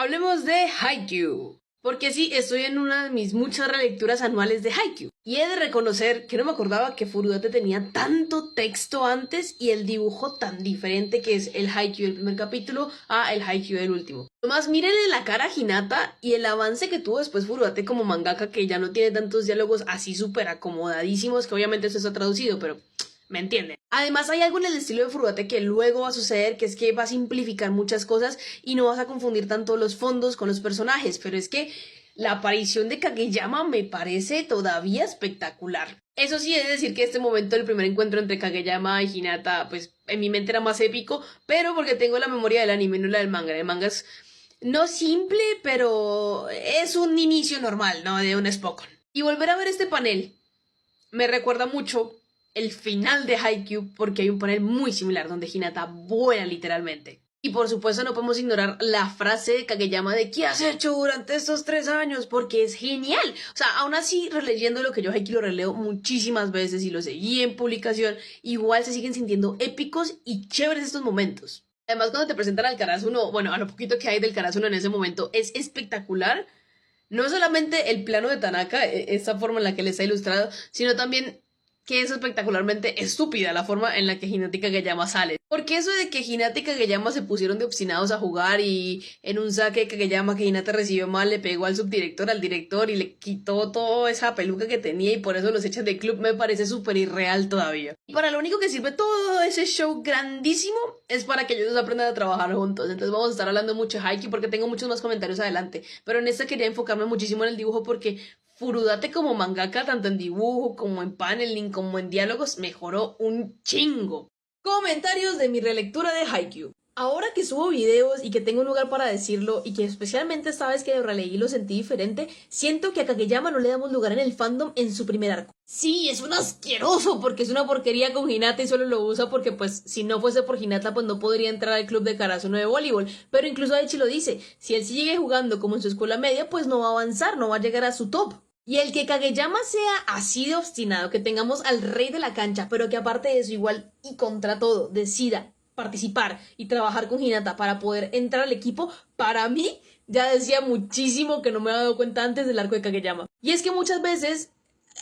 Hablemos de Haikyuu, porque sí, estoy en una de mis muchas relecturas anuales de Haikyuu. Y he de reconocer que no me acordaba que Furudate tenía tanto texto antes y el dibujo tan diferente que es el Haikyuu del primer capítulo a el Haikyuu del último. Nomás mírenle la cara a Hinata y el avance que tuvo después Furudate como mangaka, que ya no tiene tantos diálogos así súper acomodadísimos, que obviamente eso está traducido, pero ¿me entienden? Además hay algo en el estilo de Furudate que luego va a suceder, que es que va a simplificar muchas cosas y no vas a confundir tanto los fondos con los personajes, pero es que la aparición de Kageyama me parece todavía espectacular. Eso sí, he de decir que este momento del primer encuentro entre Kageyama y Hinata, pues en mi mente era más épico, pero porque tengo la memoria del anime, no la del manga. El manga es no simple, pero es un inicio normal, ¿no? De un Spokon. Y volver a ver este panel me recuerda mucho el final de Haikyuu porque hay un panel muy similar donde Hinata vuela literalmente. Y por supuesto no podemos ignorar la frase de Kageyama de ¿qué has hecho durante estos 3 años? Porque es genial. O sea, aún así, releyendo lo que yo Haikyuu lo releo muchísimas veces y lo seguí en publicación, igual se siguen sintiendo épicos y chéveres estos momentos. Además, cuando te presentan al Karasuno, bueno, a lo poquito que hay del Karasuno en ese momento, es espectacular. No solamente el plano de Tanaka, esa forma en la que él está ilustrado, sino también que es espectacularmente estúpida la forma en la que Hinata y Kageyama salen. Porque eso de que Hinata y Kageyama se pusieron de obstinados a jugar y en un saque Kageyama que Hinata recibió mal le pegó al subdirector, al director y le quitó toda esa peluca que tenía y por eso los echan de club me parece súper irreal todavía. Y para lo único que sirve todo ese show grandísimo es para que ellos aprendan a trabajar juntos. Entonces vamos a estar hablando mucho de Haikyuu porque tengo muchos más comentarios adelante. Pero en esta quería enfocarme muchísimo en el dibujo porque Furudate como mangaka, tanto en dibujo como en paneling como en diálogos, mejoró un chingo. Comentarios de mi relectura de Haikyuu. Ahora que subo videos y que tengo un lugar para decirlo y que especialmente esta vez que lo releí lo sentí diferente, siento que a Kageyama no le damos lugar en el fandom en su primer arco. Sí, es un asqueroso porque es una porquería con Hinata y solo lo usa porque pues si no fuese por Hinata pues no podría entrar al club de Karasuno de voleibol. Pero incluso Aichi lo dice, si él sigue jugando como en su escuela media pues no va a avanzar, no va a llegar a su top. Y el que Kageyama sea así de obstinado, que tengamos al rey de la cancha, pero que aparte de eso igual y contra todo decida participar y trabajar con Hinata para poder entrar al equipo, para mí ya decía muchísimo que no me había dado cuenta antes del arco de Kageyama. Y es que muchas veces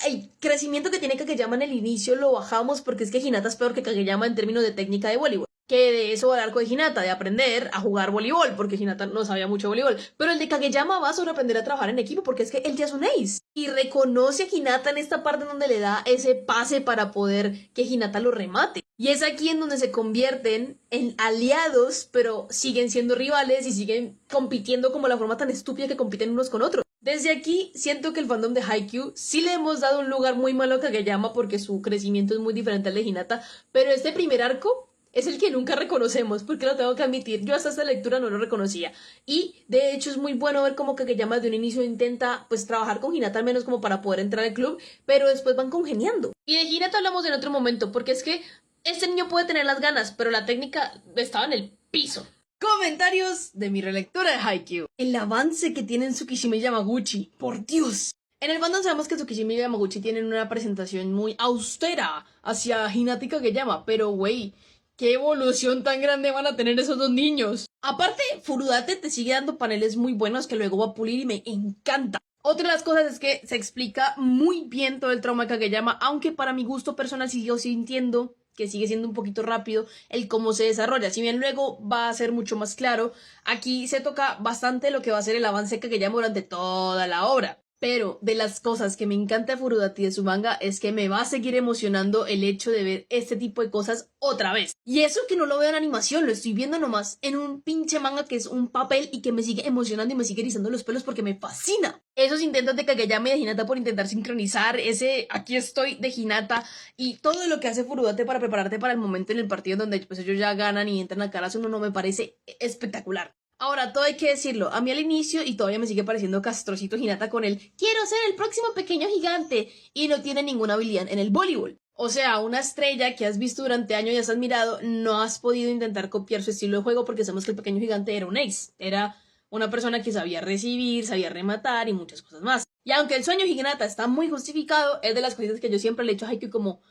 el crecimiento que tiene Kageyama en el inicio lo bajamos porque es que Hinata es peor que Kageyama en términos de técnica de voleibol. Que de eso va el arco de Hinata, de aprender a jugar voleibol, porque Hinata no sabía mucho de voleibol. Pero el de Kageyama va sobre aprender a trabajar en equipo, porque es que él ya es un ace. Y reconoce a Hinata en esta parte donde le da ese pase para poder que Hinata lo remate. Y es aquí en donde se convierten en aliados, pero siguen siendo rivales y siguen compitiendo como la forma tan estúpida que compiten unos con otros. Desde aquí siento que el fandom de Haikyuu sí le hemos dado un lugar muy malo a Kageyama porque su crecimiento es muy diferente al de Hinata, pero este primer arco es el que nunca reconocemos, porque lo tengo que admitir. Yo hasta esta lectura no lo reconocía. Y de hecho es muy bueno ver cómo Kageyama de un inicio intenta pues trabajar con Hinata al menos como para poder entrar al club, pero después van congeniando. Y de Hinata hablamos en otro momento, porque es que este niño puede tener las ganas, pero la técnica estaba en el piso. Comentarios de mi relectura de Haikyuu. El avance que tiene en Tsukishima y Yamaguchi. Por Dios. En el fandom sabemos que Tsukishima y Yamaguchi tienen una presentación muy austera hacia Hinata y Kageyama, pero güey, ¿qué evolución tan grande van a tener esos dos niños? Aparte, Furudate te sigue dando paneles muy buenos que luego va a pulir y me encanta. Otra de las cosas es que se explica muy bien todo el trauma de Kageyama, aunque para mi gusto personal sigo sintiendo que sigue siendo un poquito rápido el cómo se desarrolla. Si bien luego va a ser mucho más claro, aquí se toca bastante lo que va a ser el avance de Kageyama durante toda la obra. Pero de las cosas que me encanta de Furudate y de su manga es que me va a seguir emocionando el hecho de ver este tipo de cosas otra vez. Y eso que no lo veo en animación, lo estoy viendo nomás en un pinche manga que es un papel y que me sigue emocionando y me sigue erizando los pelos porque me fascina. Esos intentos de Kageyama y de Hinata por intentar sincronizar ese aquí estoy de Hinata y todo lo que hace Furudate para prepararte para el momento en el partido en donde pues ellos ya ganan y entran a Karasuno no me parece espectacular. Ahora, todo hay que decirlo, a mí al inicio, y todavía me sigue pareciendo castrocito Hinata con el quiero ser el próximo pequeño gigante, y no tiene ninguna habilidad en el voleibol. O sea, una estrella que has visto durante años y has admirado, no has podido intentar copiar su estilo de juego porque sabemos que el pequeño gigante era un ace, era una persona que sabía recibir, sabía rematar y muchas cosas más. Y aunque el sueño Hinata está muy justificado, es de las cositas que yo siempre le he hecho a Haikyuu como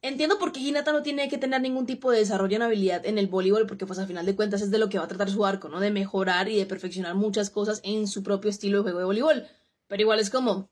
entiendo por qué Hinata no tiene que tener ningún tipo de desarrollo en habilidad en el voleibol, porque pues al final de cuentas es de lo que va a tratar su arco, ¿no? De mejorar y de perfeccionar muchas cosas en su propio estilo de juego de voleibol. Pero igual es como,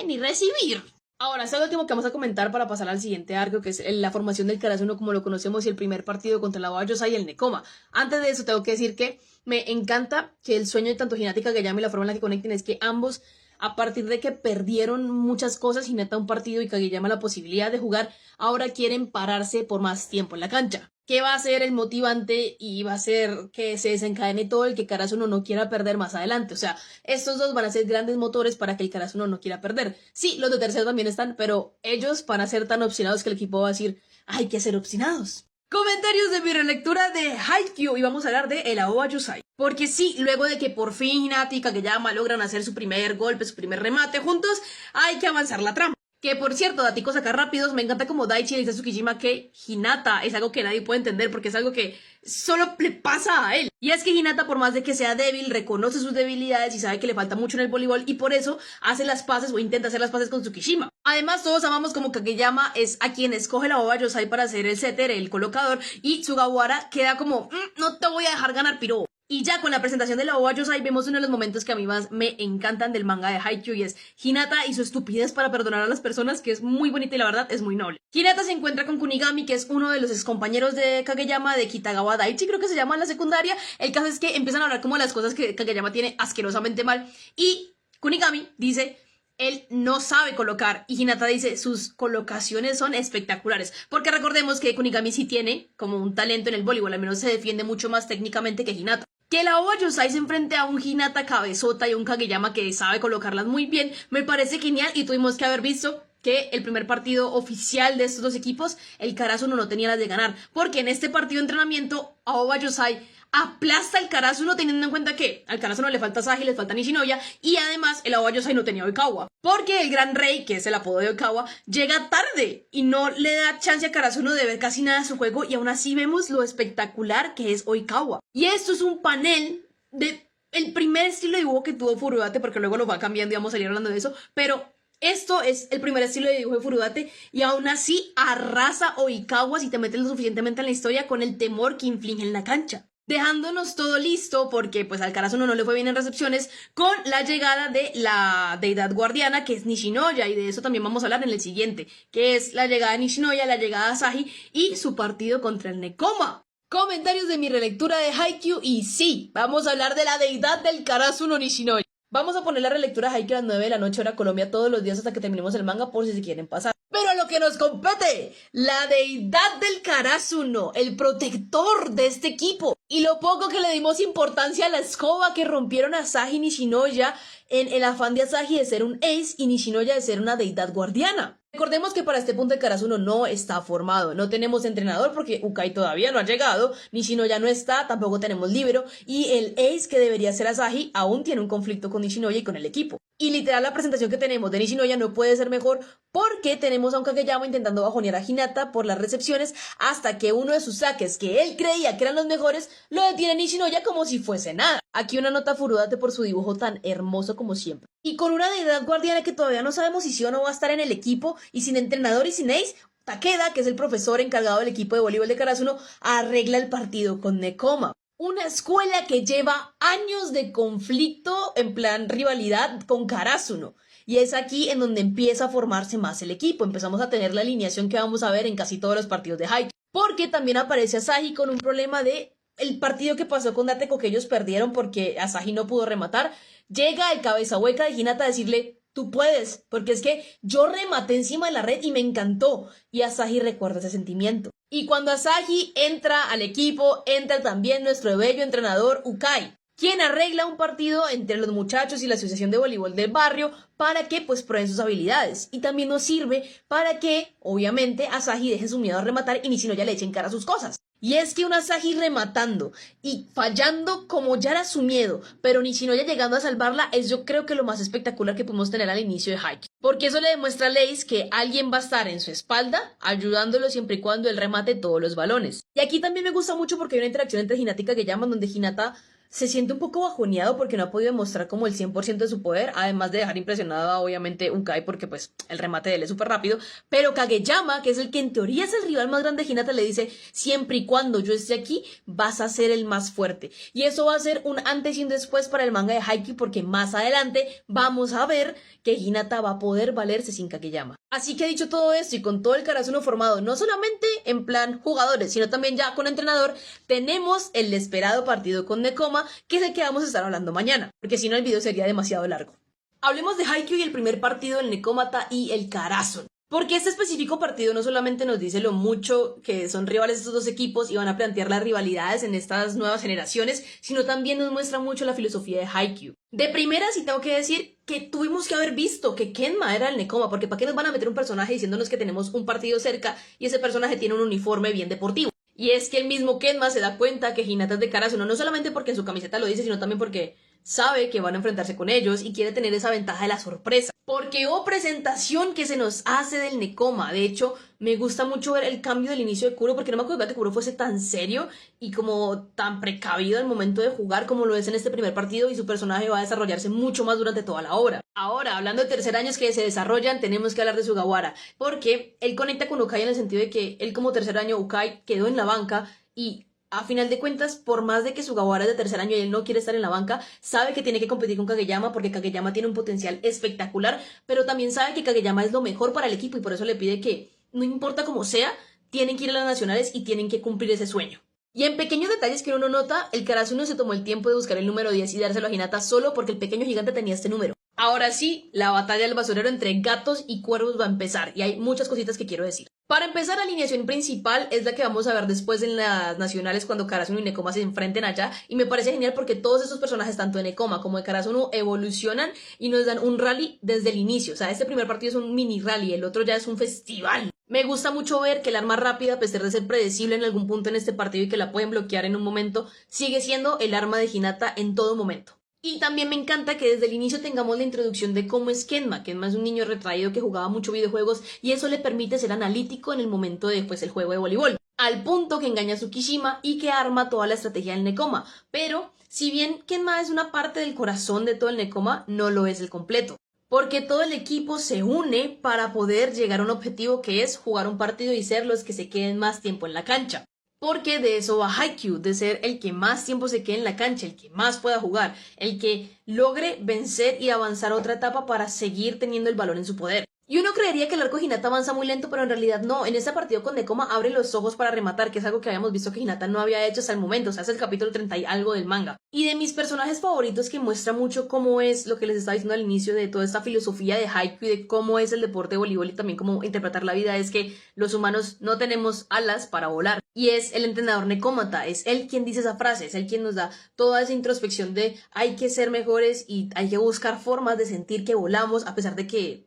ni recibir. Ahora, es lo último que vamos a comentar para pasar al siguiente arco, que es la formación del Karasuno como lo conocemos y el primer partido contra la Yosai y el Nekoma. Antes de eso, tengo que decir que me encanta que el sueño de tanto Hinata y Kageyama y la forma en la que conecten es que ambos, a partir de que perdieron muchas cosas, Hinata un partido y Kageyama la posibilidad de jugar, ahora quieren pararse por más tiempo en la cancha. ¿Qué va a ser el motivante y va a ser que se desencadene todo el que Karasuno no quiera perder más adelante? O sea, estos dos van a ser grandes motores para que el Karasuno no quiera perder. Sí, los de tercero también están, pero ellos van a ser tan obstinados que el equipo va a decir, hay que ser obstinados. Comentarios de mi relectura de Haikyuu y vamos a hablar de el Aoba Yosai. Porque sí, luego de que por fin Hinata y Kageyama logran hacer su primer golpe, su primer remate juntos, hay que avanzar la trama. Que por cierto, daticos acá rápidos, me encanta como Daichi le dice a Tsukishima que Hinata es algo que nadie puede entender porque es algo que solo le pasa a él. Y es que Hinata, por más de que sea débil, reconoce sus debilidades y sabe que le falta mucho en el voleibol y por eso hace las paces o intenta hacer las paces con Tsukishima. Además, todos amamos como Kageyama es a quien escoge la Aoba Yosai para ser el setter, el colocador, y Sugawara queda como, no te voy a dejar ganar, piro. Y ya con la presentación de la Aoba Yosai vemos uno de los momentos que a mí más me encantan del manga de Haikyuu y es Hinata y su estupidez para perdonar a las personas, que es muy bonita y la verdad es muy noble. Hinata se encuentra con Kunigami, que es uno de los excompañeros de Kageyama de Kitagawa Daichi, creo que se llama en la secundaria. El caso es que empiezan a hablar como de las cosas que Kageyama tiene asquerosamente mal y Kunigami dice, él no sabe colocar y Hinata dice, sus colocaciones son espectaculares, porque recordemos que Kunigami sí tiene como un talento en el voleibol, al menos se defiende mucho más técnicamente que Hinata. Que la Aoba Yosai se enfrente a un Hinata cabezota y un Kageyama que sabe colocarlas muy bien, me parece genial y tuvimos que haber visto que el primer partido oficial de estos dos equipos, el Karasuno no tenía las de ganar, porque en este partido de entrenamiento, Aoba Yosai aplasta el Karasuno teniendo en cuenta que al Karasuno le falta Asahi, le falta Nishinoya y además el Aoba Yosai no tenía Oikawa. Porque el Gran Rey, que es el apodo de Oikawa, llega tarde y no le da chance a Karasuno de ver casi nada de su juego y aún así vemos lo espectacular que es Oikawa. Y esto es un panel de el primer estilo de dibujo que tuvo Furudate, porque luego lo va cambiando y vamos a salir hablando de eso, pero esto es el primer estilo de dibujo de Furudate y aún así arrasa Oikawa si te metes lo suficientemente en la historia con el temor que inflige en la cancha. Dejándonos todo listo, porque pues al Karasuno no le fue bien en recepciones, con la llegada de la deidad guardiana, que es Nishinoya, y de eso también vamos a hablar en el siguiente, que es la llegada de Nishinoya, la llegada de Asahi, y su partido contra el Nekoma. Comentarios de mi relectura de Haikyuu, y sí, vamos a hablar de la deidad del Karasuno Nishinoya. Vamos a poner la relectura de Haikyuu a las 9 de la noche hora Colombia todos los días hasta que terminemos el manga por si se quieren pasar. Pero a lo que nos compete, la deidad del Karasuno, el protector de este equipo. Y lo poco que le dimos importancia a la escoba que rompieron a Asahi y Nishinoya en el afán de Asahi de ser un ace y Nishinoya de ser una deidad guardiana. Recordemos que para este punto el Karasuno no está formado, no tenemos entrenador porque Ukai todavía no ha llegado, Nishinoya no está, tampoco tenemos libero y el ace que debería ser Asahi aún tiene un conflicto con Nishinoya y con el equipo. Y literal la presentación que tenemos de Nishinoya no puede ser mejor porque tenemos a un Kageyama intentando bajonear a Hinata por las recepciones hasta que uno de sus saques que él creía que eran los mejores lo detiene Nishinoya como si fuese nada. Aquí una nota a Furudate por su dibujo tan hermoso como siempre. Y con una deidad guardiana que todavía no sabemos si sí o no va a estar en el equipo y sin entrenador y sin ace, Takeda, que es el profesor encargado del equipo de voleibol de Karasuno, arregla el partido con Nekoma. Una escuela que lleva años de conflicto en plan rivalidad con Karasuno. Y es aquí en donde empieza a formarse más el equipo. Empezamos a tener la alineación que vamos a ver en casi todos los partidos de Haikyuu. Porque también aparece Asahi con un problema de el partido que pasó con Dateko que ellos perdieron porque Asahi no pudo rematar. Llega el cabeza hueca de Hinata a decirle, tú puedes, porque es que yo rematé encima de la red y me encantó. Y Asahi recuerda ese sentimiento. Y cuando Asahi entra al equipo, entra también nuestro bello entrenador Ukai, quien arregla un partido entre los muchachos y la asociación de voleibol del barrio para que pues prueben sus habilidades. Y también nos sirve para que, obviamente, Asahi deje su miedo a rematar y Nishinoya le eche en cara sus cosas. Y es que un Asahi rematando y fallando como ya era su miedo, pero Nishinoya llegando a salvarla es yo creo que lo más espectacular que pudimos tener al inicio de Haikyuu. Porque eso le demuestra a Lace que alguien va a estar en su espalda ayudándolo siempre y cuando él remate todos los balones. Y aquí también me gusta mucho porque hay una interacción entre Hinata y Kageyama donde Hinata se siente un poco bajoneado porque no ha podido demostrar como el 100% de su poder, además de dejar impresionado a obviamente Ukai porque pues el remate de él es súper rápido, pero Kageyama, que es el que en teoría es el rival más grande de Hinata, le dice, siempre y cuando yo esté aquí, vas a ser el más fuerte. Y eso va a ser un antes y un después para el manga de Haikyuu porque más adelante vamos a ver que Hinata va a poder valerse sin Kageyama. Así que dicho todo esto y con todo el Karasuno formado, no solamente en plan jugadores, sino también ya con entrenador, tenemos el esperado partido con Nekoma, que es el que vamos a estar hablando mañana, porque si no el video sería demasiado largo. Hablemos de Haikyuu y el primer partido, el Nekomata y el Karasuno. Porque este específico partido no solamente nos dice lo mucho que son rivales estos dos equipos y van a plantear las rivalidades en estas nuevas generaciones, sino también nos muestra mucho la filosofía de Haikyuu. De primera sí tengo que decir que tuvimos que haber visto que Kenma era el Nekoma, porque ¿para qué nos van a meter un personaje diciéndonos que tenemos un partido cerca y ese personaje tiene un uniforme bien deportivo? Y es que el mismo Kenma se da cuenta que Hinata es de Karasuno, no solamente porque en su camiseta lo dice, sino también porque sabe que van a enfrentarse con ellos y quiere tener esa ventaja de la sorpresa. Porque presentación que se nos hace del Nekoma. De hecho, me gusta mucho ver el cambio del inicio de Kuro, porque no me acuerdo que Kuro fuese tan serio y como tan precavido al momento de jugar como lo es en este primer partido, y su personaje va a desarrollarse mucho más durante toda la obra. Ahora, hablando de tercer años que se desarrollan, tenemos que hablar de Sugawara, porque él conecta con Ukai en el sentido de que él como tercer año Ukai quedó en la banca y a final de cuentas, por más de que Sugawara es de tercer año y él no quiere estar en la banca, sabe que tiene que competir con Kageyama porque Kageyama tiene un potencial espectacular, pero también sabe que Kageyama es lo mejor para el equipo y por eso le pide que, no importa cómo sea, tienen que ir a las nacionales y tienen que cumplir ese sueño. Y en pequeños detalles que uno nota, el Karasuno se tomó el tiempo de buscar el número 10 y dárselo a Hinata solo porque el pequeño gigante tenía este número. Ahora sí, la batalla del basurero entre gatos y cuervos va a empezar y hay muchas cositas que quiero decir. Para empezar, la alineación principal es la que vamos a ver después en las nacionales cuando Karasuno y Nekoma se enfrenten allá, y me parece genial porque todos estos personajes, tanto de Nekoma como de Karasuno, evolucionan y nos dan un rally desde el inicio. O sea, este primer partido es un mini rally, el otro ya es un festival. Me gusta mucho ver que el arma rápida, a pesar de ser predecible en algún punto en este partido y que la pueden bloquear en un momento, sigue siendo el arma de Hinata en todo momento. Y también me encanta que desde el inicio tengamos la introducción de cómo es Kenma. Kenma es un niño retraído que jugaba mucho videojuegos y eso le permite ser analítico en el momento de el juego de voleibol. Al punto que engaña a Tsukishima y que arma toda la estrategia del Nekoma. Pero, si bien Kenma es una parte del corazón de todo el Nekoma, no lo es el completo. Porque todo el equipo se une para poder llegar a un objetivo que es jugar un partido y ser los que se queden más tiempo en la cancha. Porque de eso va Haikyuu, de ser el que más tiempo se quede en la cancha, el que más pueda jugar, el que logre vencer y avanzar a otra etapa para seguir teniendo el balón en su poder. Y uno creería que el arco de Hinata avanza muy lento, pero en realidad no. En este partido con Nekoma abre los ojos para rematar, que es algo que habíamos visto que Hinata no había hecho hasta el momento. O sea, es el capítulo 30 y algo del manga. Y de mis personajes favoritos, que muestra mucho cómo es lo que les estaba diciendo al inicio de toda esta filosofía de Haikyuu y de cómo es el deporte de voleibol y también cómo interpretar la vida, es que los humanos no tenemos alas para volar. Y es el entrenador Nekomata, es él quien dice esa frase, es él quien nos da toda esa introspección de hay que ser mejores y hay que buscar formas de sentir que volamos a pesar de que,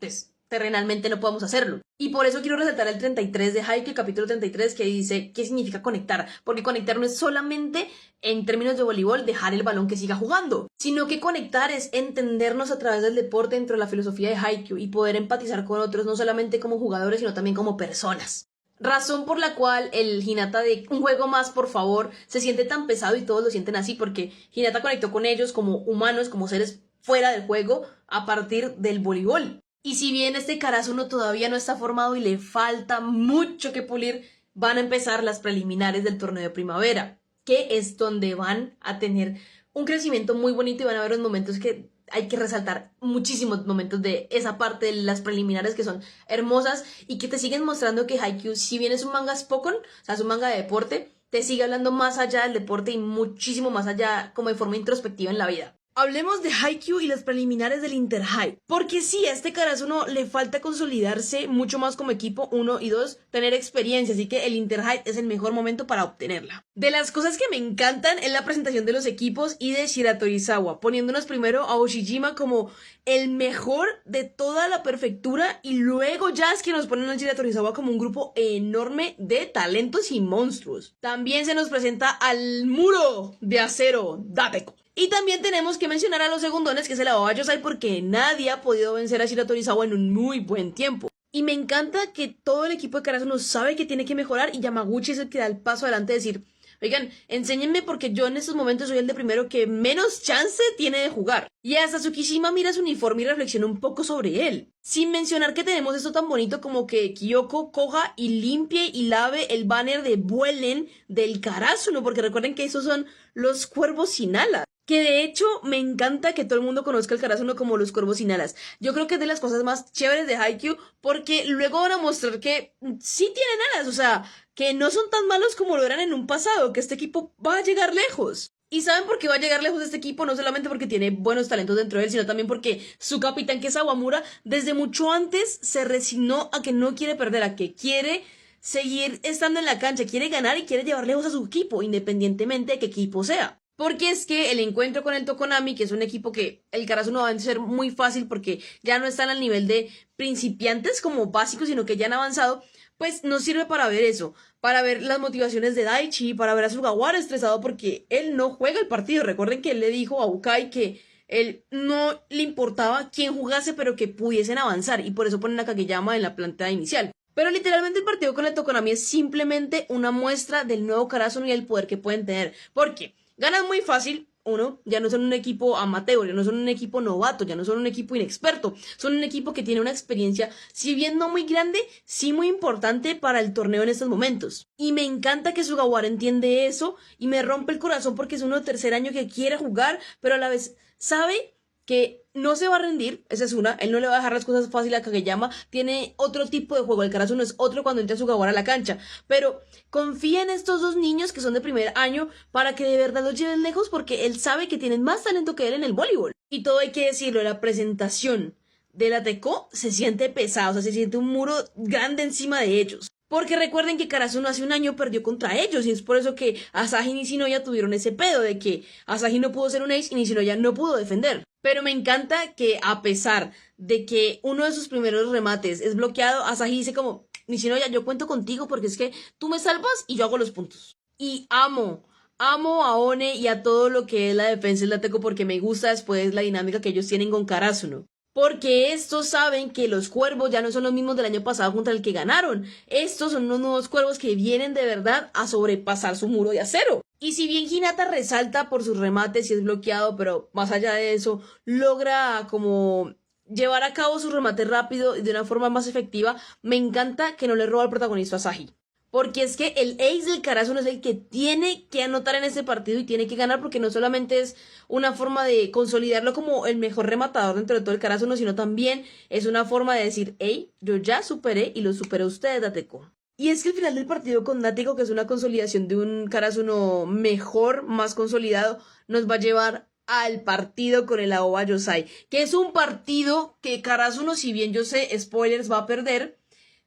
terrenalmente no podemos hacerlo. Y por eso quiero resaltar el 33 de Haikyuu, el capítulo 33, que dice qué significa conectar. Porque conectar no es solamente, en términos de voleibol, dejar el balón que siga jugando, sino que conectar es entendernos a través del deporte dentro de la filosofía de Haikyuu y poder empatizar con otros, no solamente como jugadores, sino también como personas. Razón por la cual el Hinata de un juego más, por favor, se siente tan pesado y todos lo sienten así, porque Hinata conectó con ellos como humanos, como seres fuera del juego, a partir del voleibol. Y si bien este Karasuno todavía no está formado y le falta mucho que pulir, van a empezar las preliminares del torneo de primavera, que es donde van a tener un crecimiento muy bonito y van a haber unos momentos que hay que resaltar, muchísimos momentos de esa parte de las preliminares que son hermosas y que te siguen mostrando que Haikyuu, si bien es un manga Spokon, o sea, es un manga de deporte, te sigue hablando más allá del deporte y muchísimo más allá como de forma introspectiva en la vida. Hablemos de Haikyuu y las preliminares del Inter-High, porque sí, a este Karasuno le falta consolidarse mucho más como equipo, 1 y 2, tener experiencia, así que el Inter-High es el mejor momento para obtenerla. De las cosas que me encantan es la presentación de los equipos y de Shiratorizawa, poniéndonos primero a Oshijima como el mejor de toda la prefectura y luego ya es que nos ponen a Shiratorizawa como un grupo enorme de talentos y monstruos. También se nos presenta al muro de acero, Dateco. Y también tenemos que mencionar a los segundones, que es el Aoba Yosai, porque nadie ha podido vencer a Shiratorizawa en un muy buen tiempo. Y me encanta que todo el equipo de Karasuno sabe que tiene que mejorar y Yamaguchi es el que da el paso adelante de decir, oigan, enséñenme porque yo en estos momentos soy el de primero que menos chance tiene de jugar. Y hasta Tsukishima mira su uniforme y reflexiona un poco sobre él. Sin mencionar que tenemos esto tan bonito como que Kyoko coja y limpie y lave el banner de Vuelen del Karasuno, porque recuerden que esos son los cuervos sin alas. Que de hecho me encanta que todo el mundo conozca el Karasuno como los cuervos sin alas. Yo creo que es de las cosas más chéveres de Haikyuu porque luego van a mostrar que sí tienen alas, o sea, que no son tan malos como lo eran en un pasado, que este equipo va a llegar lejos. ¿Y saben por qué va a llegar lejos este equipo? No solamente porque tiene buenos talentos dentro de él, sino también porque su capitán, que es Awamura, desde mucho antes se resignó a que no quiere perder, a que quiere seguir estando en la cancha, quiere ganar y quiere llevar lejos a su equipo, independientemente de qué equipo sea. Porque es que el encuentro con el Tokonami, que es un equipo que el Karasuno va a ser muy fácil porque ya no están al nivel de principiantes como básicos, sino que ya han avanzado, pues nos sirve para ver eso, para ver las motivaciones de Daichi, para ver a Sugawara estresado porque él no juega el partido. Recuerden que él le dijo a Ukai que él no le importaba quién jugase, pero que pudiesen avanzar, y por eso ponen a Kageyama en la plantilla inicial. Pero literalmente el partido con el Tokonami es simplemente una muestra del nuevo Karasuno y el poder que pueden tener. Porque ganan muy fácil, ya no son un equipo amateur, ya no son un equipo novato, ya no son un equipo inexperto, son un equipo que tiene una experiencia, si bien no muy grande, sí muy importante para el torneo en estos momentos. Y me encanta que Sugawara entiende eso y me rompe el corazón porque es uno de tercer año que quiere jugar, pero a la vez sabe que no se va a rendir, esa es una, él no le va a dejar las cosas fáciles a Kageyama, tiene otro tipo de juego, el Karasuno es otro cuando entra Sugawara a la cancha, pero confía en estos dos niños que son de primer año para que de verdad los lleven lejos porque él sabe que tienen más talento que él en el voleibol. Y todo hay que decirlo, la presentación de la Teco se siente pesada, o sea, se siente un muro grande encima de ellos. Porque recuerden que Karasuno hace un año perdió contra ellos y es por eso que Asahi y Nishinoya tuvieron ese pedo de que Asahi no pudo ser un ace y Nishinoya no pudo defender. Pero me encanta que a pesar de que uno de sus primeros remates es bloqueado, Asahi dice como, Nishinoya, yo cuento contigo porque es que tú me salvas y yo hago los puntos. Y amo a One y a todo lo que es la defensa del Lateco porque me gusta después la dinámica que ellos tienen con Karasuno. Porque estos saben que los cuervos ya no son los mismos del año pasado contra el que ganaron. Estos son unos nuevos cuervos que vienen de verdad a sobrepasar su muro de acero. Y si bien Hinata resalta por sus remates y es bloqueado, pero más allá de eso, logra como llevar a cabo sus remates rápido y de una forma más efectiva, me encanta que no le roba el protagonista a Asahi. Porque es que el ace del Karasuno es el que tiene que anotar en este partido y tiene que ganar porque no solamente es una forma de consolidarlo como el mejor rematador dentro de todo el Karasuno, sino también es una forma de decir, hey, yo ya superé y lo superé a ustedes, Dateco. Y es que el final del partido con Dateco, que es una consolidación de un Karasuno mejor, más consolidado, nos va a llevar al partido con el Aoba Yosai, que es un partido que Karasuno, si bien yo sé, spoilers, va a perder.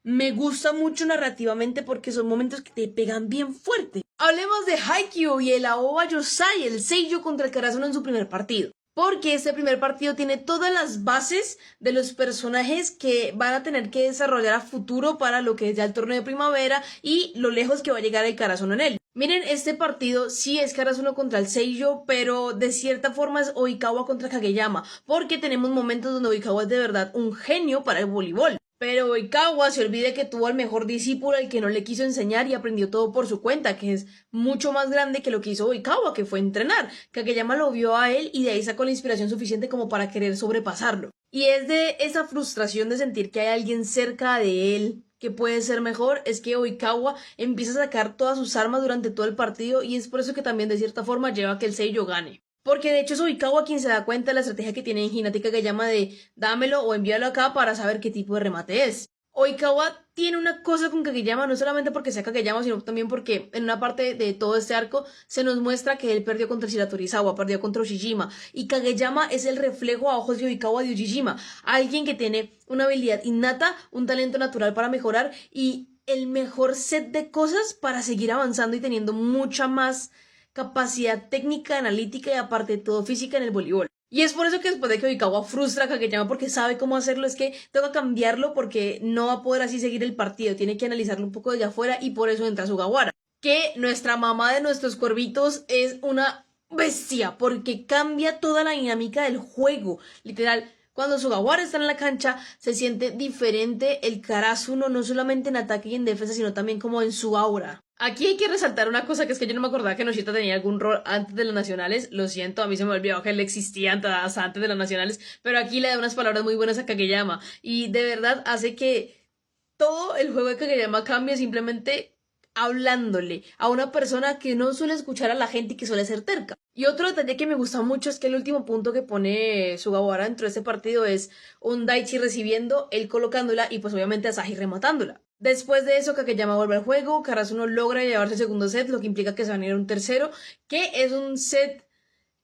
Me gusta mucho narrativamente porque son momentos que te pegan bien fuerte. Hablemos de Haikyuu y el Aoba Yosai, el Seiyu contra el Karasuno en su primer partido. Porque este primer partido tiene todas las bases de los personajes que van a tener que desarrollar a futuro para lo que es ya el torneo de primavera y lo lejos que va a llegar el Karasuno en él. Miren, este partido sí es Karasuno contra el Seiyu, pero de cierta forma es Oikawa contra Kageyama, porque tenemos momentos donde Oikawa es de verdad un genio para el voleibol. Pero Oikawa se olvida que tuvo al mejor discípulo, al que no le quiso enseñar y aprendió todo por su cuenta, que es mucho más grande que lo que hizo Oikawa, que fue entrenar. Kageyama lo vio a él y de ahí sacó la inspiración suficiente como para querer sobrepasarlo. Y es de esa frustración de sentir que hay alguien cerca de él que puede ser mejor, es que Oikawa empieza a sacar todas sus armas durante todo el partido y es por eso que también de cierta forma lleva a que el Seiyu gane. Porque de hecho es Oikawa quien se da cuenta de la estrategia que tiene en Hinata y Kageyama de dámelo o envíalo acá para saber qué tipo de remate es. Oikawa tiene una cosa con Kageyama, no solamente porque sea Kageyama, sino también porque en una parte de todo este arco se nos muestra que él perdió contra Shiratorizawa, perdió contra Ushijima, y Kageyama es el reflejo a ojos de Oikawa de Ushijima, alguien que tiene una habilidad innata, un talento natural para mejorar y el mejor set de cosas para seguir avanzando y teniendo mucha más capacidad técnica, analítica y aparte de todo física en el voleibol. Y es por eso que después de que Oikawa frustra a Kageyama porque sabe cómo hacerlo, es que toca cambiarlo porque no va a poder así seguir el partido, tiene que analizarlo un poco desde afuera y por eso entra Sugawara. Que nuestra mamá de nuestros cuervitos es una bestia porque cambia toda la dinámica del juego, literal. Cuando Sugawara está en la cancha, se siente diferente el Karasuno, no solamente en ataque y en defensa, sino también como en su aura. Aquí hay que resaltar una cosa, que es que yo no me acordaba que Noshita tenía algún rol antes de las nacionales. Lo siento, a mí se me olvidó que él existía hasta antes de las nacionales, pero aquí le da unas palabras muy buenas a Kageyama. Y de verdad hace que todo el juego de Kageyama cambie simplemente hablándole a una persona que no suele escuchar a la gente y que suele ser terca. Y otro detalle que me gusta mucho es que el último punto que pone Sugawara dentro de este partido es un Daichi recibiendo, él colocándola y pues obviamente Asahi rematándola. Después de eso, Kageyama vuelve al juego, Karasuno logra llevarse el segundo set, lo que implica que se van a ir a un tercero, que es un set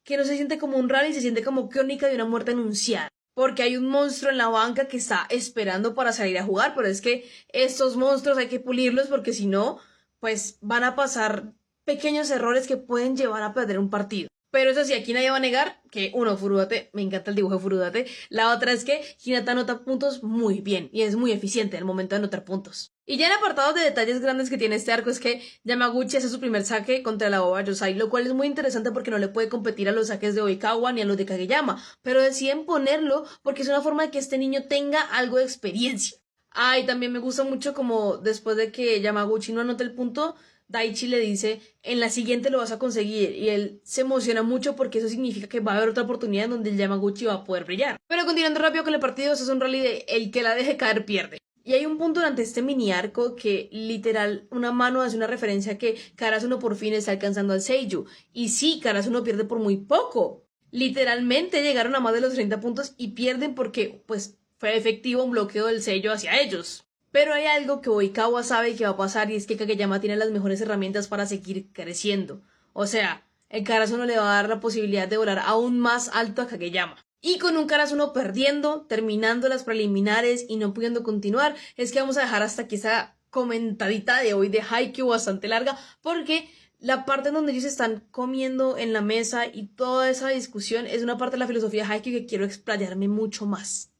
que no se siente como un rally, se siente como crónica de una muerte anunciada. Porque hay un monstruo en la banca que está esperando para salir a jugar, pero es que estos monstruos hay que pulirlos porque si no, pues van a pasar pequeños errores que pueden llevar a perder un partido. Pero eso sí, aquí nadie va a negar que, uno, Furudate, me encanta el dibujo de Furudate. La otra es que Hinata anota puntos muy bien y es muy eficiente en el momento de anotar puntos. Y ya en apartados de detalles grandes que tiene este arco es que Yamaguchi hace su primer saque contra la Oba Yosai, lo cual es muy interesante porque no le puede competir a los saques de Oikawa ni a los de Kageyama, pero deciden ponerlo porque es una forma de que este niño tenga algo de experiencia. Ah, y también me gusta mucho como después de que Yamaguchi no anote el punto, Daichi le dice, en la siguiente lo vas a conseguir, y él se emociona mucho porque eso significa que va a haber otra oportunidad en donde el Yamaguchi va a poder brillar. Pero continuando rápido con el partido, eso es un rally de el que la deje caer pierde. Y hay un punto durante este mini arco que literal una mano hace una referencia a que Karasuno por fin está alcanzando al Seiyu. Y sí, Karasuno pierde por muy poco. Literalmente llegaron a más de los 30 puntos y pierden porque pues fue efectivo un bloqueo del Seiyu hacia ellos. Pero hay algo que Oikawa sabe que va a pasar y es que Kageyama tiene las mejores herramientas para seguir creciendo. O sea, el Karasuno le va a dar la posibilidad de volar aún más alto a Kageyama. Y con un Karasuno perdiendo, terminando las preliminares y no pudiendo continuar, es que vamos a dejar hasta aquí esa comentadita de hoy de Haikyuu bastante larga, porque la parte en donde ellos están comiendo en la mesa y toda esa discusión es una parte de la filosofía de Haikyuu que quiero explayarme mucho más.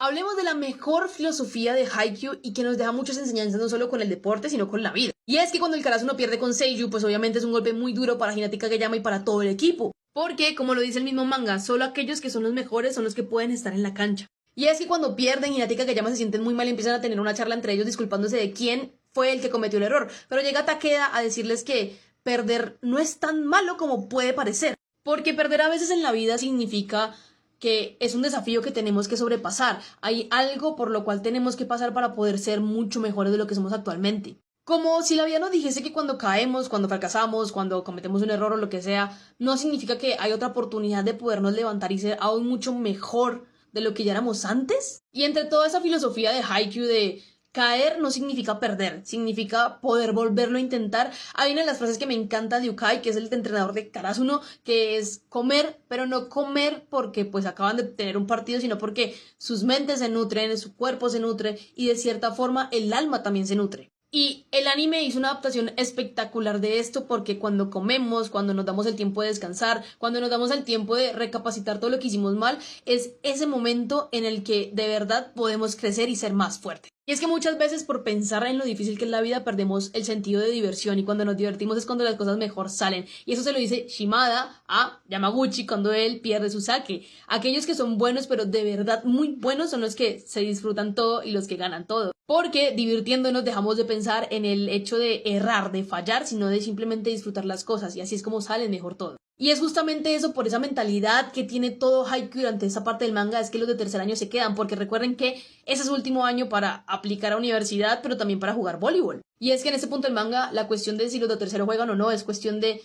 Hablemos de la mejor filosofía de Haikyuu y que nos deja muchas enseñanzas no solo con el deporte, sino con la vida. Y es que cuando el Karasuno pierde con Seiyu, pues obviamente es un golpe muy duro para Hinata y Kageyama y para todo el equipo. Porque, como lo dice el mismo manga, solo aquellos que son los mejores son los que pueden estar en la cancha. Y es que cuando pierden, Hinata y Kageyama se sienten muy mal y empiezan a tener una charla entre ellos disculpándose de quién fue el que cometió el error. Pero llega Takeda a decirles que perder no es tan malo como puede parecer. Porque perder a veces en la vida significa que es un desafío que tenemos que sobrepasar. Hay algo por lo cual tenemos que pasar para poder ser mucho mejores de lo que somos actualmente. Como si la vida nos dijese que cuando caemos, cuando fracasamos, cuando cometemos un error o lo que sea, no significa que hay otra oportunidad de podernos levantar y ser aún mucho mejor de lo que ya éramos antes. Y entre toda esa filosofía de Haikyuu de caer no significa perder, significa poder volverlo a intentar. Hay una de las frases que me encanta de Ukai, que es el entrenador de Karasuno, que es comer, pero no comer porque pues acaban de tener un partido, sino porque sus mentes se nutren, su cuerpo se nutre y de cierta forma el alma también se nutre. Y el anime hizo una adaptación espectacular de esto porque cuando comemos, cuando nos damos el tiempo de descansar, cuando nos damos el tiempo de recapacitar todo lo que hicimos mal, es ese momento en el que de verdad podemos crecer y ser más fuertes. Y es que muchas veces por pensar en lo difícil que es la vida perdemos el sentido de diversión y cuando nos divertimos es cuando las cosas mejor salen. Y eso se lo dice Shimada a Yamaguchi cuando él pierde su saque. Aquellos que son buenos pero de verdad muy buenos son los que se disfrutan todo y los que ganan todo. Porque divirtiéndonos dejamos de pensar en el hecho de errar, de fallar, sino de simplemente disfrutar las cosas y así es como sale mejor todo. Y es justamente eso, por esa mentalidad que tiene todo Haikyuu durante esa parte del manga, es que los de tercer año se quedan, porque recuerden que ese es su último año para aplicar a universidad, pero también para jugar voleibol. Y es que en ese punto del manga, la cuestión de si los de tercero juegan o no, es cuestión de,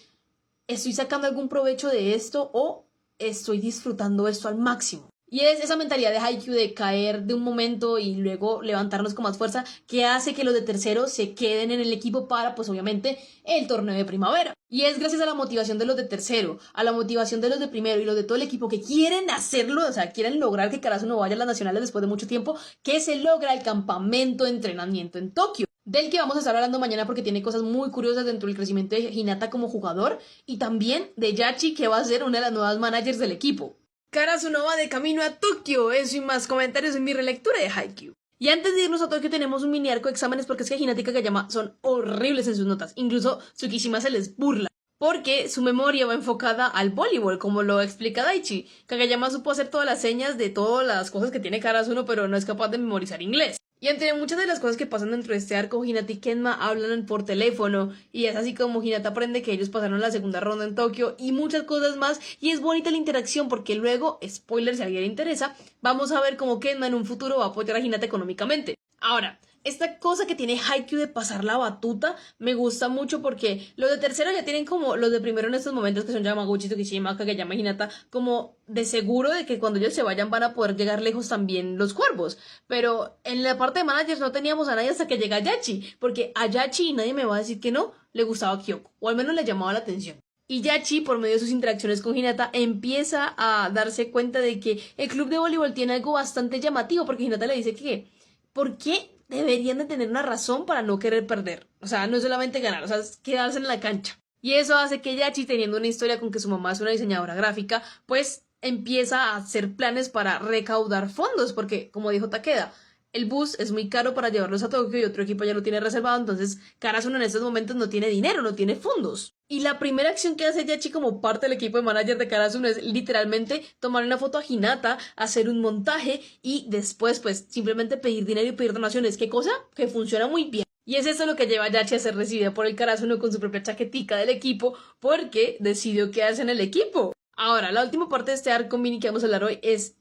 ¿estoy sacando algún provecho de esto o estoy disfrutando esto al máximo? Y es esa mentalidad de Haikyuu de caer de un momento y luego levantarnos con más fuerza que hace que los de tercero se queden en el equipo para, pues obviamente, el torneo de primavera. Y es gracias a la motivación de los de tercero, a la motivación de los de primero y los de todo el equipo que quieren hacerlo, o sea, quieren lograr que Karasuno vaya a las nacionales después de mucho tiempo, que se logra el campamento de entrenamiento en Tokio. Del que vamos a estar hablando mañana porque tiene cosas muy curiosas dentro del crecimiento de Hinata como jugador y también de Yachi, que va a ser una de las nuevas managers del equipo. Karasuno va de camino a Tokio, eso y más comentarios en mi relectura de Haikyuu. Y antes de irnos a Tokio tenemos un mini arco de exámenes porque es que Hinata y Kageyama son horribles en sus notas, incluso Tsukishima se les burla. porque su memoria va enfocada al voleibol, como lo explica Daichi. Kageyama supo hacer todas las señas de todas las cosas que tiene Karasuno, pero no es capaz de memorizar inglés. Y entre muchas de las cosas que pasan dentro de este arco, Hinata y Kenma hablan por teléfono, y es así como Hinata aprende que ellos pasaron la segunda ronda en Tokio, y muchas cosas más, y es bonita la interacción, porque luego, spoiler si a alguien le interesa, vamos a ver cómo Kenma en un futuro va a apoyar a Hinata económicamente. Ahora, esta cosa que tiene Haikyuu de pasar la batuta me gusta mucho porque los de tercero ya tienen como los de primero en estos momentos que son Yamaguchi, Tsukishima, Kageyama y Hinata como de seguro de que cuando ellos se vayan van a poder llegar lejos también los cuervos. Pero en la parte de managers no teníamos a nadie hasta que llega Yachi, porque a Yachi, y nadie me va a decir que no, le gustaba Kyoko, o al menos le llamaba la atención. Y Yachi, por medio de sus interacciones con Hinata, empieza a darse cuenta de que el club de voleibol tiene algo bastante llamativo, porque Hinata le dice que ¿por qué deberían de tener una razón para no querer perder? O sea, no es solamente ganar, o sea, es quedarse en la cancha. Y eso hace que Yachi, teniendo una historia con que su mamá es una diseñadora gráfica, pues empieza a hacer planes para recaudar fondos, porque, como dijo Takeda, el bus es muy caro para llevarlos a Tokio y otro equipo ya lo tiene reservado, entonces Karasuno en estos momentos no tiene dinero, no tiene fondos. Y la primera acción que hace Yachi como parte del equipo de manager de Karasuno es literalmente tomar una foto a Hinata, hacer un montaje y después pues simplemente pedir dinero y pedir donaciones. ¿Qué cosa? Que funciona muy bien. Y es eso lo que lleva a Yachi a ser recibida por el Karasuno con su propia chaquetica del equipo porque decidió quedarse en el equipo. Ahora, la última parte de este arco mini que vamos a hablar hoy es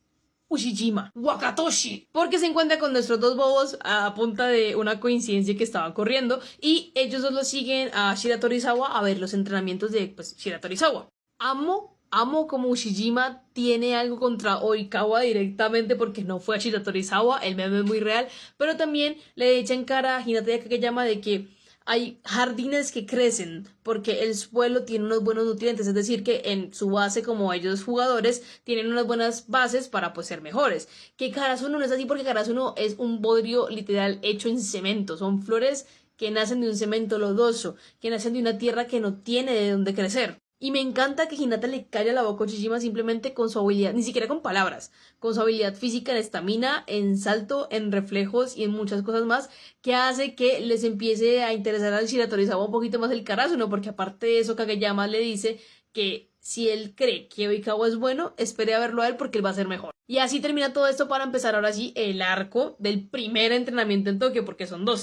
Ushijima, Wakatoshi, porque se encuentra con nuestros dos bobos a punta de una coincidencia que estaba corriendo y ellos dos lo siguen a Shira Torizawa a ver los entrenamientos de pues, Shira Torizawa. Amo como Ushijima tiene algo contra Oikawa directamente porque no fue a Shira Torizawa, el meme es muy real, pero también le echa en cara a Hinata y a Kageyama de que hay jardines que crecen porque el suelo tiene unos buenos nutrientes, es decir, que en su base como ellos jugadores tienen unas buenas bases para pues ser mejores. Que Karasuno no es así porque Karasuno es un bodrio literal hecho en cemento, son flores que nacen de un cemento lodoso, que nacen de una tierra que no tiene de dónde crecer. Y me encanta que Hinata le calla la boca a Ushijima simplemente con su habilidad, ni siquiera con palabras, con su habilidad física en estamina, en salto, en reflejos y en muchas cosas más, que hace que les empiece a interesar al Shira Torizawa un poquito más el Karasuno, porque aparte de eso Kageyama le dice que si él cree que Oikawa es bueno, espere a verlo a él porque él va a ser mejor. Y así termina todo esto para empezar ahora sí el arco del primer entrenamiento en Tokio, porque son dos.